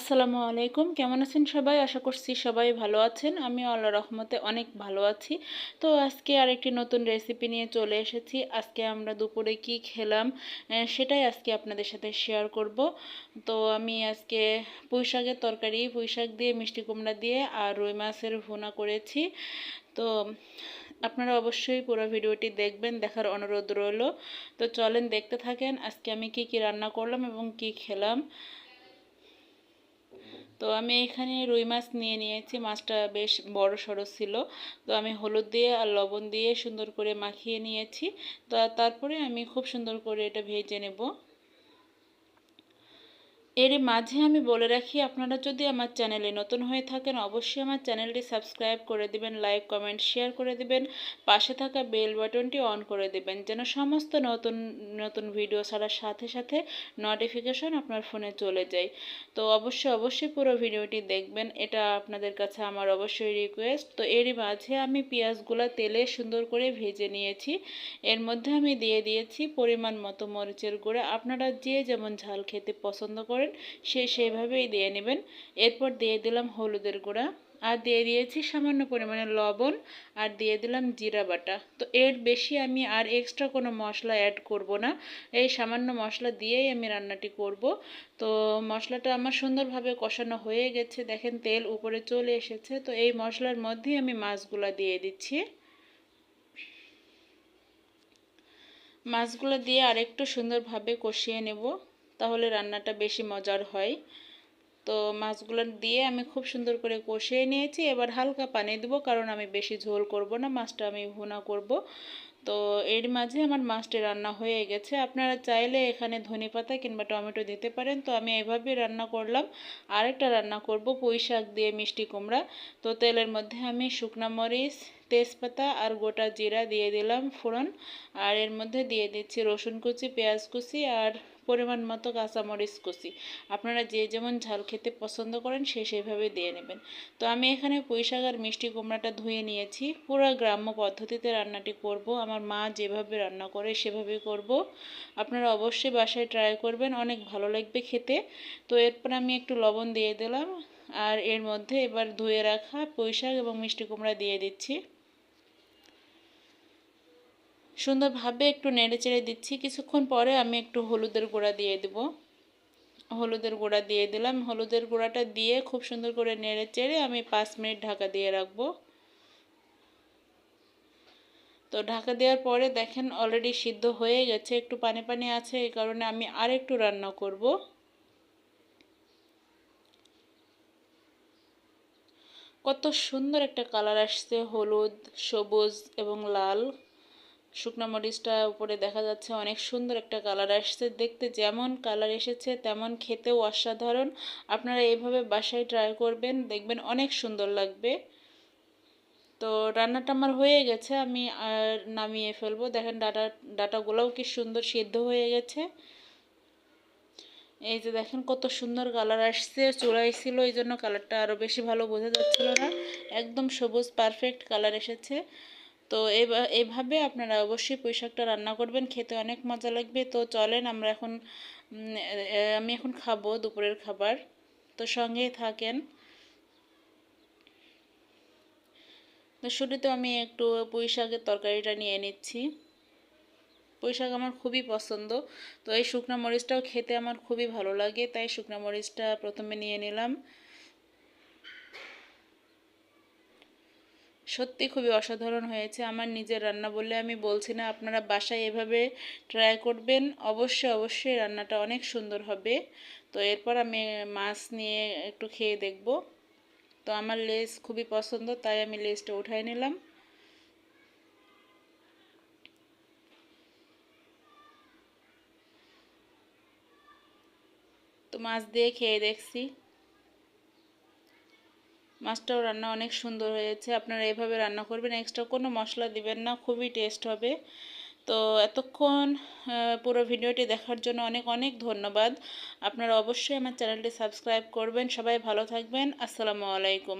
আসসালামু আলাইকুম। কেমন আছেন সবাই? আশা করছি সবাই ভালো আছেন। আমিও আল্লাহর রহমতে অনেক ভালো আছি। তো আজকে আরেকটি নতুন রেসিপি নিয়ে চলে এসেছি। আজকে আমরা দুপুরে কি খেলাম সেটাই আজকে আপনাদের সাথে শেয়ার করব। তো আমি আজকে পুঁইশাকের তরকারি, পুঁইশাক দিয়ে মিষ্টি কুমড়া দিয়ে আর রুই মাছের ভুনা করেছি। তো আপনারা অবশ্যই পুরো ভিডিওটি দেখবেন, দেখার অনুরোধ রইল। তো চলেন দেখতে থাকেন আজকে আমি কি রান্না করলাম এবং কি খেলাম। তো আমি এখানে রুই মাছ নিয়ে নিয়েছি। মাছটা বেশ বড় সড়ো ছিল। তো আমি হলুদ দিয়ে আর লবণ দিয়ে সুন্দর করে মাখিয়ে নিয়েছি। তো তারপরে আমি খুব সুন্দর করে এটা ভেজে নেব। এর মাঝে আমি বলে রাখি, আপনারা যদি আমার চ্যানেলে নতুন হয়ে থাকেন অবশ্যই আমার চ্যানেলটি সাবস্ক্রাইব করে দিবেন, লাইক কমেন্ট শেয়ার করে দিবেন, পাশে থাকা বেল বাটনটি অন করে দিবেন যেন সমস্ত নতুন নতুন ভিডিও ছাড়ার সাথে সাথে নোটিফিকেশন আপনার ফোনে চলে যায়। তো অবশ্যই পুরো ভিডিওটি দেখবেন, এটা আপনাদের কাছে আমার অবশ্যই রিকোয়েস্ট। তো এরই মাঝে আমি পেঁয়াজগুলো তেলে সুন্দর করে ভেজে নিয়েছি। এর মধ্যে আমি দিয়ে দিয়েছি পরিমাণ মতো মরিচের গুঁড়া। আপনারা যে যেমন ঝাল খেতে পছন্দ করেন সেইভাবেই দিয়ে নেবেন। এরপর দিয়ে দিলাম হলুদের গুঁড়া, আর দিয়ে দিয়েছি সামান্য পরিমাণে লবণ, আর দিয়ে দিলাম জিরা বাটা। তো এর বেশি আমি আর এক্সট্রা কোনো মশলা অ্যাড করব না। এই সামান্য মশলা দিয়েই আমি রান্নাটি করব। তো মশলাটা আমার সুন্দরভাবে কষানো হয়ে গেছে, দেখেন তেল উপরে চলে এসেছে। তো এই মশলার মধ্যেই আমি মাছগুলো দিয়ে দিচ্ছি। মাছগুলো দিয়ে আরেকটু সুন্দরভাবে কষিয়ে নেব, তাহলে রান্নাটা বেশি মজার হয়। তো মাছগুলো দিয়ে আমি খুব সুন্দর করে কষিয়ে নিয়েছি। এবার হালকা পানি দেবো, কারণ আমি বেশি ঝোল করব না, মাছটা আমি ভুনা করব। তো এর মাঝে আমার মাছটি রান্না হয়ে গেছে। আপনারা চাইলে এখানে ধনেপাতা কিংবা টমেটো দিতে পারেন। তো আমি এভাবেই রান্না করলাম। আরেকটা রান্না করব পুঁই শাক দিয়ে মিষ্টি কুমড়া। তো তেলের মধ্যে আমি শুকনা মরিচ, তেজপাতা আর গোটা জিরা দিয়ে দিলাম ফোড়ন। আর এর মধ্যে দিয়ে দিচ্ছি রসুন কুচি, পেঁয়াজ কুচি আর পরিমাণ মতো কাঁচামরিচ কুচি। আপনারা যে যেমন ঝাল খেতে পছন্দ করেন সেইভাবে দিয়ে নেবেন। তো আমি এখানে পুঁই শাক আর মিষ্টি কুমড়াটা ধুয়ে নিয়েছি। পুরো গ্রাম্য পদ্ধতিতে রান্নাটি করব, আমার মা যেভাবে রান্না করে সেভাবেই করব। আপনারা অবশ্যই বাসায় ট্রাই করবেন, অনেক ভালো লাগবে খেতে। তো এরপর আমি একটু লবণ দিয়ে দিলাম, আর এর মধ্যে এবার ধুয়ে রাখা পুঁই শাক এবং মিষ্টি কুমড়া দিয়ে দিচ্ছি। সুন্দরভাবে একটু নেড়ে চেড়ে দিচ্ছি। কিছুক্ষণ পরে আমি একটু হলুদের গুঁড়া দিয়ে দেব। হলুদের গুঁড়া দিয়ে দিলাম। হলুদের গুঁড়াটা দিয়ে খুব সুন্দর করে নেড়ে চেড়ে আমি 5 মিনিট ঢাকা দিয়ে রাখবো। তো ঢাকা দেওয়ার পরে দেখেন অলরেডি সিদ্ধ হয়ে গেছে, একটু পানি পানি আছে, এই কারণে আমি আর একটু রান্না করব। কত সুন্দর একটা কালার আসছে, হলুদ, সবুজ এবং লাল। শুকনো মরিচটা উপরে দেখা যাচ্ছে, অনেক সুন্দর একটা কালার আসছে। দেখতে যেমন কালার এসেছে তেমন খেতেও অসাধারণ। আপনারা এইভাবে বাসায় ট্রাই করবেন, দেখবেন অনেক সুন্দর লাগবে। তো রান্নাটা আমার হয়ে গেছে, আমি আর নামিয়ে ফেলবো। দেখেন ডাটাগুলোও কি সুন্দর সিদ্ধ হয়ে গেছে। এই যে দেখেন কত সুন্দর কালার আসছে, চুলায় ছিল এই জন্য কালারটা আরও বেশি ভালো বোঝা যাচ্ছিল না। একদম সবুজ পারফেক্ট কালার এসেছে। তো এইভাবে আপনারা অবশ্যই পুঁই শাকটা রান্না করবেন, খেতে অনেক মজা লাগবে। তো চলেন আমরা এখন আমি এখন খাবো দুপুরের খাবার। তো সঙ্গেই থাকেন। তো শুরুতে আমি একটু পুঁই শাকের তরকারিটা নিয়ে নিচ্ছি। পুঁই শাক আমার খুবই পছন্দ। তো এই শুকনো মরিচটাও খেতে আমার খুবই ভালো লাগে, তাই শুকনো মরিচটা প্রথমে নিয়ে নিলাম। সত্যি খুবই অসাধারণ হয়েছে, আমার নিজের রান্না বলে আমি বলছি না। আপনারা বাসায় এভাবে ট্রাই করবেন, অবশ্যই রান্নাটা অনেক সুন্দর হবে। তো এরপর আমি মাছ নিয়ে একটু খেয়ে দেখব। তো আমার লেজ খুবই পছন্দ, তাই আমি লেজটা উঠাই নিলাম। তো মাছ দিয়ে খেয়ে দেখছি, মাছটাও রান্না অনেক সুন্দর হয়েছে। আপনারা এভাবে রান্না করবেন, এক্সট্রা কোনো মশলা দিবেন না, খুবই টেস্ট হবে। তো এতক্ষণ পুরো ভিডিওটি দেখার জন্য অনেক অনেক ধন্যবাদ। আপনারা অবশ্যই আমার চ্যানেলটি সাবস্ক্রাইব করবেন। সবাই ভালো থাকবেন। আসসালামু আলাইকুম।